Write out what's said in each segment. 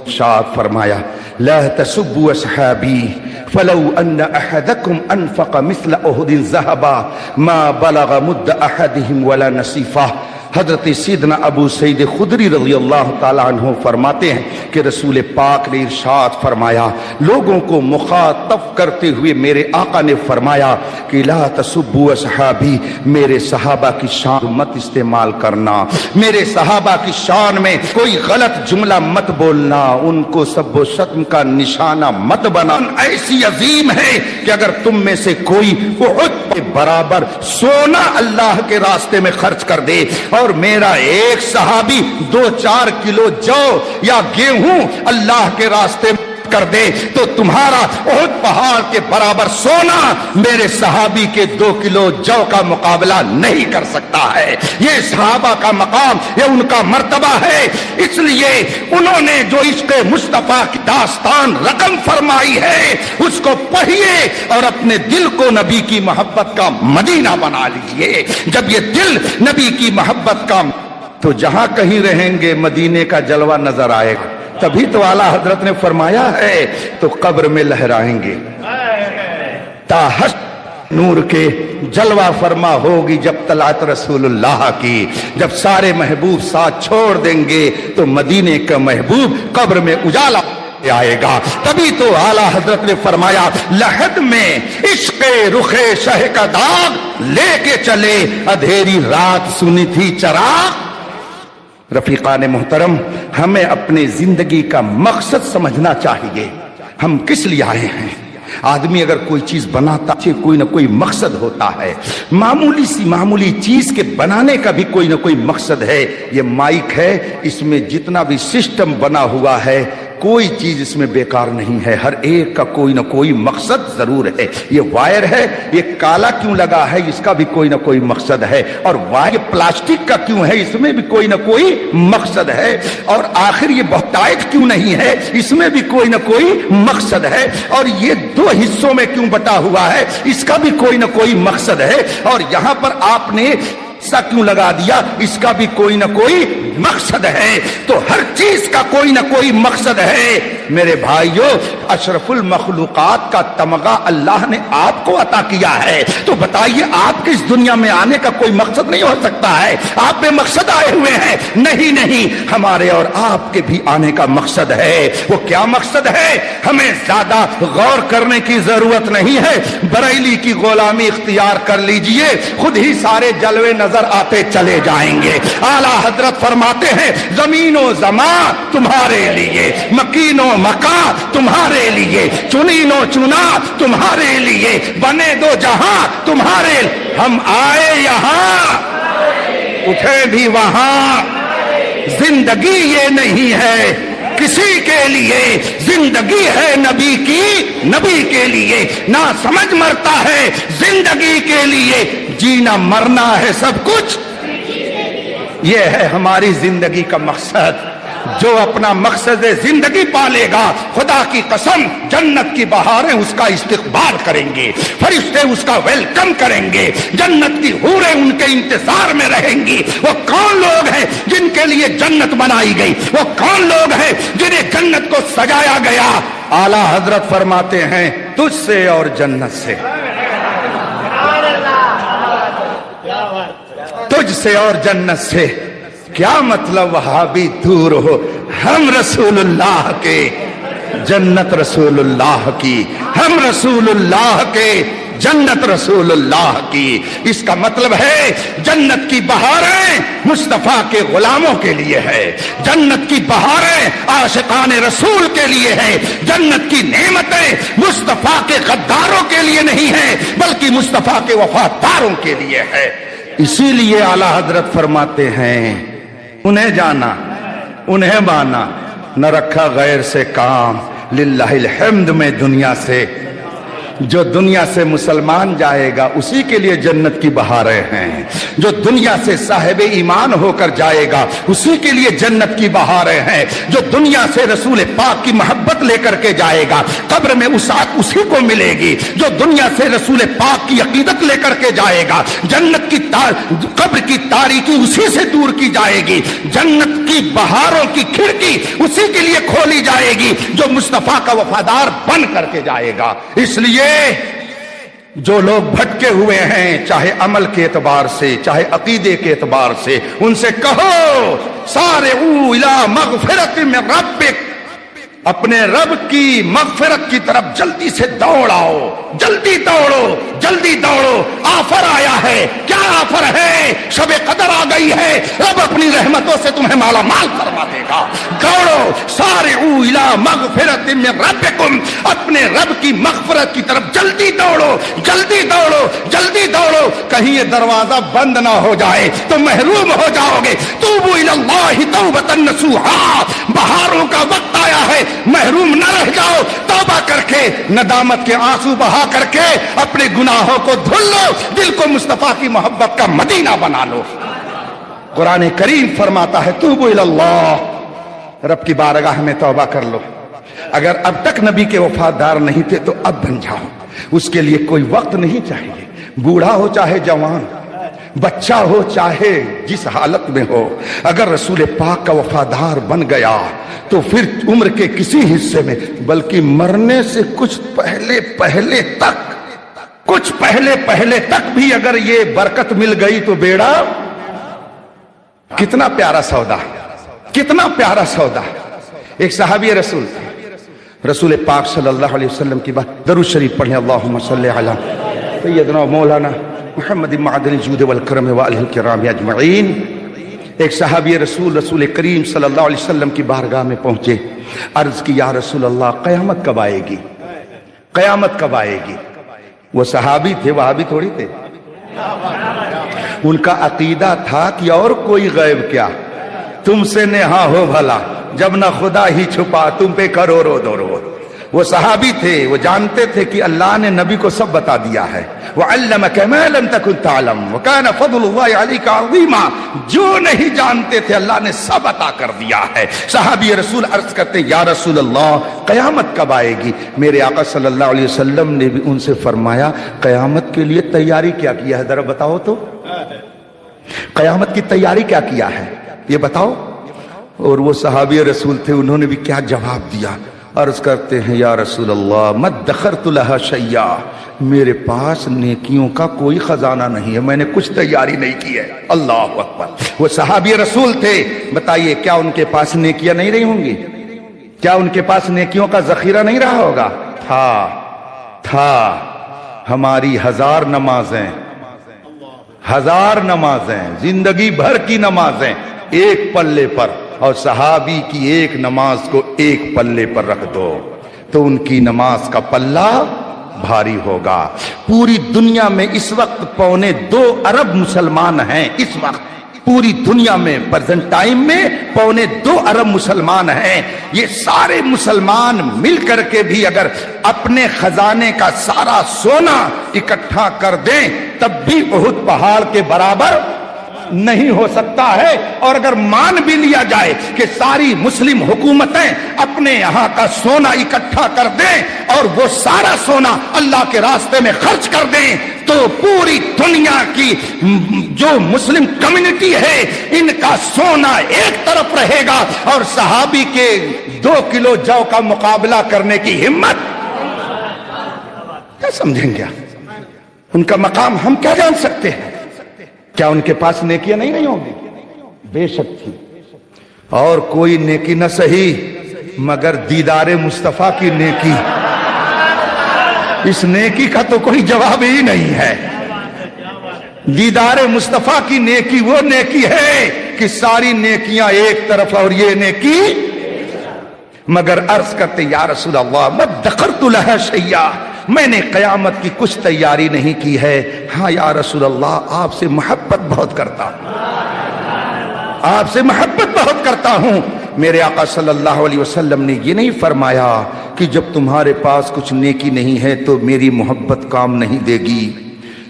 ارشاد فرمایا لا تسبوا اصحابی فلو ان احدکم انفق مثل احد ذهبا ما بلغ مد احدهم ولا نصیفہ۔ حضرت سیدنا ابو سعید خدری رضی اللہ تعالیٰ عنہ فرماتے ہیں کہ رسول پاک نے ارشاد فرمایا، لوگوں کو مخاطب کرتے ہوئے میرے آقا نے فرمایا کہ لا تسبوا اصحابی، میرے صحابہ کی شان مت استعمال کرنا، میرے صحابہ کی شان میں کوئی غلط جملہ مت بولنا، ان کو سب و شتم کا نشانہ مت بنانا۔ ایسی عظیم ہے کہ اگر تم میں سے کوئی احد کے برابر سونا اللہ کے راستے میں خرچ کر دے اور میرا ایک صحابی 2-4 کلو جو یا گیہوں اللہ کے راستے میں کر دے تو تمہارا احد پہاڑ کے برابر سونا میرے صحابی کے 2 کلو جو کا مقابلہ نہیں کر سکتا ہے۔ یہ صحابہ کا مقام، یہ ان کا مرتبہ ہے، اس لیے انہوں نے جو عشق مصطفیٰ کی داستان رقم فرمائی ہے اس کو پڑھیے اور اپنے دل کو نبی کی محبت کا مدینہ بنا لیجئے۔ جب یہ دل نبی کی محبت کا، تو جہاں کہیں رہیں گے مدینے کا جلوہ نظر آئے گا، تبھی تو اعلیٰ حضرت نے فرمایا ہے تو قبر میں لہرائیں گے تا حشر نور کے جلوہ فرما ہوگی جب طلعت رسول اللہ کی۔ جب سارے محبوب ساتھ چھوڑ دیں گے تو مدینے کا محبوب قبر میں اجالا آئے گا، تبھی تو اعلیٰ حضرت نے فرمایا لحد میں عشق رخ شہ کا داغ لے کے چلے، اندھیری رات سنی تھی چراغ۔ رفیقان محترم، ہمیں اپنی زندگی کا مقصد سمجھنا چاہیے، ہم کس لیے آئے ہیں۔ آدمی اگر کوئی چیز بناتا ہے کوئی نہ کوئی مقصد ہوتا ہے، معمولی چیز کے بنانے کا بھی کوئی نہ کوئی مقصد ہے۔ یہ مائک ہے، اس میں جتنا بھی سسٹم بنا ہوا ہے کوئی چیز اس میں بیکار نہیں ہے، ہر ایک کا کوئی نہ کوئی مقصد ضرور ہے۔ یہ وائر ہے، یہ کالا کیوں لگا ہے، اس کا بھی کوئی نہ کوئی مقصد ہے، اور وائر پلاسٹک کا کیوں ہے، اس میں بھی کوئی نہ کوئی مقصد ہے، اور آخر یہ بہت ٹائٹ کیوں نہیں ہے، اس میں بھی کوئی نہ کوئی مقصد ہے، اور یہ 2 حصوں میں کیوں بٹا ہوا ہے، اس کا بھی کوئی نہ کوئی مقصد ہے، اور یہاں پر آپ نے سا کیوں لگا دیا، اس کا بھی کوئی نہ کوئی مقصد ہے۔ تو ہر چیز کا کوئی نہ کوئی مقصد ہے۔ میرے بھائیو، اشرف المخلوقات کا تمغہ اللہ نے آپ کو عطا کیا ہے، تو بتائیے آپ کے اس دنیا میں آنے کا کوئی مقصد نہیں ہو سکتا ہے؟ آپ بے مقصد آئے ہوئے ہیں؟ نہیں، ہمارے اور آپ کے بھی آنے کا مقصد ہے۔ وہ کیا مقصد ہے؟ ہمیں زیادہ غور کرنے کی ضرورت نہیں ہے، بریلی کی غلامی اختیار کر لیجئے، خود ہی سارے جلوے نظر آتے چلے جائیں گے۔ اعلیٰ حضرت فرماتے ہیں زمین و زمان تمہارے لیے، مکین و مکان تمہارے لیے، چنین و چنا تمہارے لیے، بنے 2 جہاں تمہارے لیے۔ ہم آئے یہاں اٹھے بھی وہاں، زندگی یہ نہیں ہے کسی کے لیے، زندگی ہے نبی کی، نبی کے لیے۔ نہ سمجھ مرتا ہے زندگی کے لیے، جینا مرنا ہے سب کچھ، یہ ہے ہماری زندگی کا مقصد۔ جو اپنا مقصد زندگی پالے گا، خدا کی قسم جنت کی بہاریں اس کا استقبال کریں گے، فرشتے اس کا ویلکم کریں گے، جنت کی حوریں ان کے انتظار میں رہیں گی۔ وہ کون لوگ ہیں جن کے لیے جنت بنائی گئی؟ وہ کون لوگ ہیں جنہیں جنت کو سجایا گیا؟ اعلیٰ حضرت فرماتے ہیں تجھ سے اور جنت سے، تجھ سے اور جنت سے۔ کیا مطلب؟ وہابی دور ہو، ہم رسول اللہ کے، جنت رسول اللہ کی، ہم رسول اللہ کے، جنت رسول اللہ کی۔ اس کا مطلب ہے جنت کی بہاریں مصطفیٰ کے غلاموں کے لیے ہے، جنت کی بہاریں عاشقان رسول کے لیے ہے، جنت کی نعمتیں مصطفیٰ کے غداروں کے لیے نہیں ہے بلکہ مصطفیٰ کے وفاداروں کے لیے ہے۔ اسی لیے اعلیٰ حضرت فرماتے ہیں انہیں جانا انہیں مانا، نہ رکھا غیر سے کام، للہ الحمد میں دنیا سے۔ جو دنیا سے مسلمان جائے گا اسی کے لیے جنت کی بہاریں ہیں، جو دنیا سے صاحب ایمان ہو کر جائے گا اسی کے لیے جنت کی بہاریں ہیں، جو دنیا سے رسول پاک کی محبت لے کر کے جائے گا قبر میں وسعت اسی کو ملے گی، جو دنیا سے رسول پاک کی عقیدت لے کر کے جائے گا جنت کی قبر کی تاریکی اسی سے دور کی جائے گی، جنت کی بہاروں کی کھڑکی اسی کے لیے کھولی جائے جائے گی جو مصطفیٰ کا وفادار بن کر کے جائے گا۔ اس لیے جو لوگ بھٹکے ہوئے ہیں، چاہے عمل کے اعتبار سے چاہے عقیدے کے اعتبار سے، ان سے کہو سارعوا الی مغفرۃ من ربک، اپنے رب کی مغفرت کی طرف جلدی سے دوڑاؤ، جلدی دوڑو، جلدی دوڑو۔ آفر آیا ہے، کیا آفر ہے؟ شب قدر آ گئی ہے، رب اپنی رحمتوں سے تمہیں مالا مال فرما دے گا۔ دوڑو، سارعوا الی مغفرۃ من ربکم، اپنے رب کی مغفرت کی طرف جلدی دوڑو، جلدی دوڑو، جلدی دوڑو، کہیں یہ دروازہ بند نہ ہو جائے تو محروم ہو جاؤ گے۔ توبوا الی اللہ توبۃ نصوحا، بہاروں کا وقت آیا ہے، محروم نہ رہ جاؤ، توبہ کر کے ندامت کے آنسو بہا کر کے اپنے گناہوں کو دھل لو، دل کو مصطفیٰ کی محبت کا مدینہ بنا لو۔ قرآن کریم فرماتا ہے توبوا الی اللہ، رب کی بارگاہ میں توبہ کر لو۔ اگر اب تک نبی کے وفادار نہیں تھے تو اب بن جاؤ، اس کے لیے کوئی وقت نہیں چاہیے، بوڑھا ہو چاہے جوان، بچہ ہو چاہے جس حالت میں ہو، اگر رسول پاک کا وفادار بن گیا تو پھر عمر کے کسی حصے میں، بلکہ مرنے سے کچھ پہلے تک بھی اگر یہ برکت مل گئی تو بیڑا، کتنا پیارا سودا، کتنا پیارا سودا۔ ایک صحابی رسول تھے، رسول پاک صلی اللہ علیہ وسلم کی بات، درود شریف پڑھیں، اللہم صلی علی سیدنا مولانا محمد معدن الجود والکرم وآلہ الکرام اجمعین۔ ایک صحابی رسول کریم صلی اللہ علیہ وسلم کی بارگاہ میں پہنچے، عرض کی یا رسول اللہ قیامت کب آئے گی؟ قیامت کب آئے گی؟ وہ صحابی تھے، وہابی تھوڑی تھے، ان کا عقیدہ تھا کہ اور کوئی غیب کیا، تم سے نہا ہو بھلا، جب نہ خدا ہی چھپا تم پہ کروڑوں درود۔ وہ صحابی تھے، وہ جانتے تھے کہ اللہ نے نبی کو سب بتا دیا ہے، وَعَلَّمَكَ مَا لَمْ تَكُنْ تَعْلَمْ وَكَانَ فَضْلُ اللَّهِ عَلَيْكَ عَظِيمًا، جو نہیں جانتے تھے اللہ نے سب عطا کر دیا ہے۔ صحابی رسول عرض کرتے یا رسول اللہ قیامت کب آئے گی؟ میرے آقا صلی اللہ علیہ وسلم نے بھی ان سے فرمایا قیامت کے لیے تیاری کیا کیا ہے، ذرا بتاؤ تو، قیامت کی تیاری کیا کیا ہے یہ بتاؤ۔ اور وہ صحابی رسول تھے، انہوں نے بھی کیا جواب دیا، عرض کرتے ہیں یا رسول اللہ مَا ادَّخَرْتُ لَهَا شَيْئًا، میرے پاس نیکیوں کا کوئی خزانہ نہیں ہے، میں نے کچھ تیاری نہیں کی ہے۔ اللہ اکبر، وہ صحابی رسول تھے، بتائیے کیا ان کے پاس نیکیاں نہیں رہی ہوں گی؟ کیا ان کے پاس نیکیوں کا ذخیرہ نہیں رہا ہوگا؟ تھا ہماری 1000 نمازیں، 1000 نمازیں، زندگی بھر کی نمازیں ایک پلے پر، اور صحابی کی ایک نماز کو ایک پلے پر رکھ دو تو ان کی نماز کا پلہ بھاری ہوگا۔ پوری دنیا میں اس وقت 2.25 ارب مسلمان ہیں، اس وقت پوری دنیا میں پریزنٹ ٹائم میں 2.25 ارب مسلمان ہیں۔ یہ سارے مسلمان مل کر کے بھی اگر اپنے خزانے کا سارا سونا اکٹھا کر دیں تب بھی احد پہاڑ کے برابر نہیں ہو سکتا ہے۔ اور اگر مان بھی لیا جائے کہ ساری مسلم حکومتیں اپنے یہاں کا سونا اکٹھا کر دیں اور وہ سارا سونا اللہ کے راستے میں خرچ کر دیں تو پوری دنیا کی جو مسلم کمیونٹی ہے ان کا سونا ایک طرف رہے گا، اور صحابی کے 2 کلو جو کا مقابلہ کرنے کی ہمت کیا سمجھیں گے؟ ان کا مقام ہم کیا جان سکتے ہیں؟ کیا ان کے پاس نیکیاں نہیں رہی ہوں گی؟ بے شک تھی، اور کوئی نیکی نہ سہی مگر دیدار مصطفیٰ کی نیکی، اس نیکی کا تو کوئی جواب ہی نہیں ہے۔ دیدار مصطفیٰ کی نیکی وہ نیکی ہے کہ ساری نیکیاں ایک طرف اور یہ نیکی، مگر عرض کرتے یا رسول اللہ مَا ادَّخَرْتُ لَهَا شَيْئًا، میں نے قیامت کی کچھ تیاری نہیں کی ہے، ہاں یا رسول اللہ آپ سے محبت بہت کرتا ہوں، آپ سے محبت بہت کرتا ہوں۔ میرے آقا صلی اللہ علیہ وسلم نے یہ نہیں فرمایا کہ جب تمہارے پاس کچھ نیکی نہیں ہے تو میری محبت کام نہیں دے گی،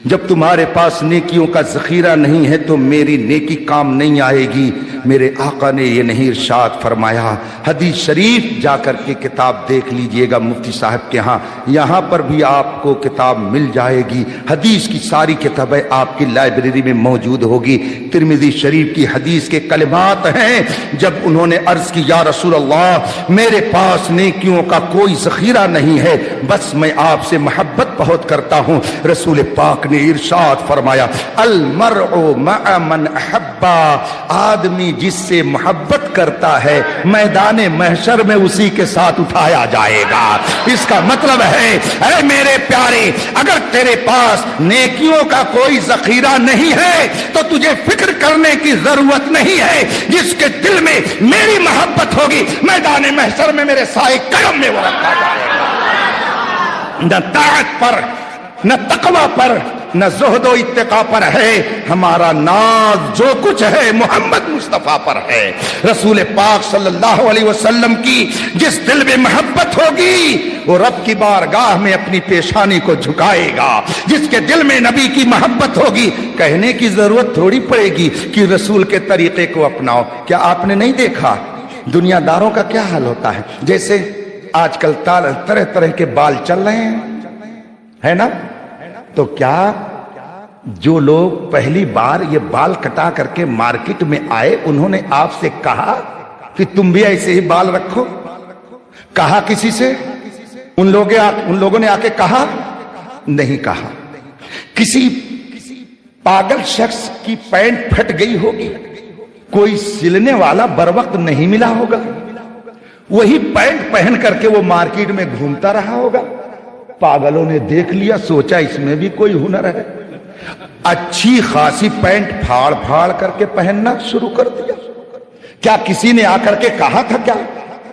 جب تمہارے پاس نیکیوں کا ذخیرہ نہیں ہے تو میری نیکی کام نہیں آئے گی۔ میرے آقا نے یہ نہیں ارشاد فرمایا؟ حدیث شریف جا کر کے کتاب دیکھ لیجئے گا مفتی صاحب کے ہاں، یہاں پر بھی آپ کو کتاب مل جائے گی، حدیث کی ساری کتابیں آپ کی لائبریری میں موجود ہوگی۔ ترمذی شریف کی حدیث کے کلمات ہیں، جب انہوں نے عرض کی یا رسول اللہ میرے پاس نیکیوں کا کوئی ذخیرہ نہیں ہے، بس میں آپ سے محبت بہت کرتا ہوں، رسول پاک نے ارشاد فرمایا المرء مع من احبا، آدمی جس سے محبت کرتا ہے میدان محشر میں اسی کے ساتھ اٹھایا جائے گا۔ اس کا مطلب ہے اے میرے پیارے، اگر تیرے پاس نیکیوں کا کوئی ذخیرہ نہیں ہے تو تجھے فکر کرنے کی ضرورت نہیں ہے، جس کے دل میں میری محبت ہوگی میدان محشر میں میرے سائے کرم میں وہ رکھا جائے گا۔ نہ طاعت پر، نہ تقوی پر، نہ زہد و اتقاء پر ہے، ہمارا ناز جو کچھ ہے محمد مصطفیٰ پر ہے۔ رسول پاک صلی اللہ علیہ وسلم کی جس دل میں محبت ہوگی وہ رب کی بارگاہ میں اپنی پیشانی کو جھکائے گا، جس کے دل میں نبی کی محبت ہوگی کہنے کی ضرورت تھوڑی پڑے گی کہ رسول کے طریقے کو اپناؤ۔ کیا آپ نے نہیں دیکھا دنیا داروں کا کیا حال ہوتا ہے؟ جیسے آج کل طرح طرح کے بال چل رہے ہیں، ہے نا؟ تو کیا جو لوگ پہلی بار یہ بال کٹا کر کے مارکیٹ میں آئے انہوں نے آپ سے کہا کہ تم بھی ایسے ہی بال رکھو؟ کہا کسی سے؟ ان لوگوں نے آ کے کہا؟ نہیں کہا۔ کسی پاگل شخص کی پینٹ پھٹ گئی ہوگی، کوئی سلنے والا بر وقت نہیں ملا ہوگا، وہی پینٹ پہن کر کے وہ مارکیٹ میں گھومتا رہا ہوگا، پاگلوں نے دیکھ لیا، سوچا اس میں بھی کوئی ہنر ہے، اچھی خاصی پینٹ پھاڑ پھاڑ کر کے پہننا شروع کر دیا۔ کیا کسی نے آ کر کے کہا تھا کیا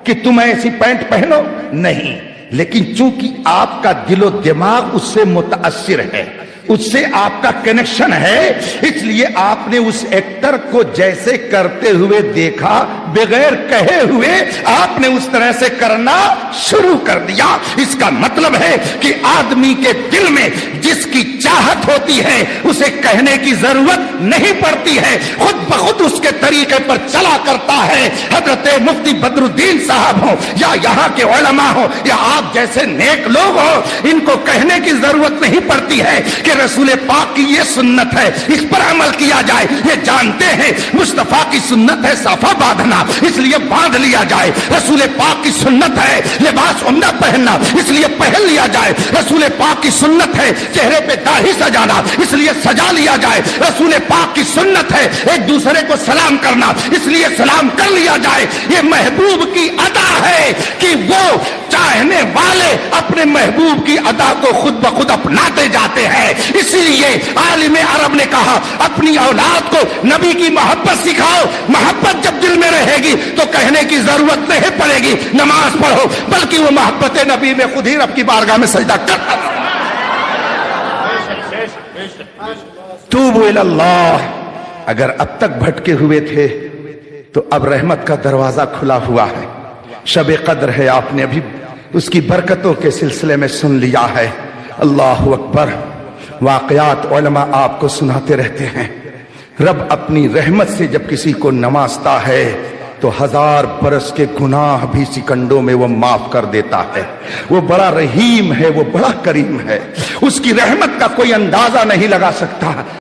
کہ تم ایسی پینٹ پہنو؟ نہیں، لیکن چونکہ آپ کا دل و دماغ اس سے متاثر ہے، اس سے آپ کا کنیکشن ہے، اس لیے آپ نے اس ایکٹر کو جیسے کرتے ہوئے دیکھا، بغیر کہے ہوئے آپ نے اس طرح سے کرنا شروع کر دیا۔ اس کا مطلب ہے کہ آدمی کے دل میں جس کی چاہت ہوتی ہے اسے کہنے کی ضرورت نہیں پڑتی ہے، خود بخود اس کے طریقے پر چلا کرتا ہے۔ حضرت مفتی بدر الدین صاحب ہو یا یہاں کے علماء ہو یا آپ جیسے نیک لوگ ہو، ان کو کہنے کی ضرورت نہیں پڑتی ہے کہ رسول پاک کی یہ سنت ہے، اس پر عمل کیا جائے۔ یہ جانتے ہیں مصطفیٰ کی سنت ہے صافہ باندھنا، اس لیے باندھ لیا جائے۔ رسول پاک کی سنت ہے لباس عمدہ پہننا، اس لیے پہن لیا جائے۔ رسول پاک کی سنت ہے چہرے پہ داڑھی سجانا، اس لیے سجا لیا جائے۔ رسول پاک کی سنت ہے ایک دوسرے کو سلام کرنا، اس لیے سلام کر لیا جائے۔ یہ محبوب کی ادا ہے کہ وہ چاہنے والے اپنے محبوب کی ادا کو خود بخود اپناتے جاتے ہیں۔ اسی لیے عالم عرب نے کہا اپنی اولاد کو نبی کی محبت سکھاؤ، محبت جب دل میں رہے گی تو کہنے کی ضرورت نہیں پڑے گی نماز پڑھو، بلکہ وہ محبت نبی میں خود ہی رب کی بارگاہ میں سجدہ کرتا۔ توبوا الی اللہ، اگر اب تک بھٹکے ہوئے تھے تو اب رحمت کا دروازہ کھلا ہوا ہے۔ شب قدر ہے، آپ نے ابھی اس کی برکتوں کے سلسلے میں سن لیا ہے۔ اللہ اکبر۔ واقعات علماء آپ کو سناتے رہتے ہیں، رب اپنی رحمت سے جب کسی کو نوازتا ہے تو 1000 برس کے گناہ بھی سکنڈوں میں وہ معاف کر دیتا ہے۔ وہ بڑا رحیم ہے، وہ بڑا کریم ہے، اس کی رحمت کا کوئی اندازہ نہیں لگا سکتا۔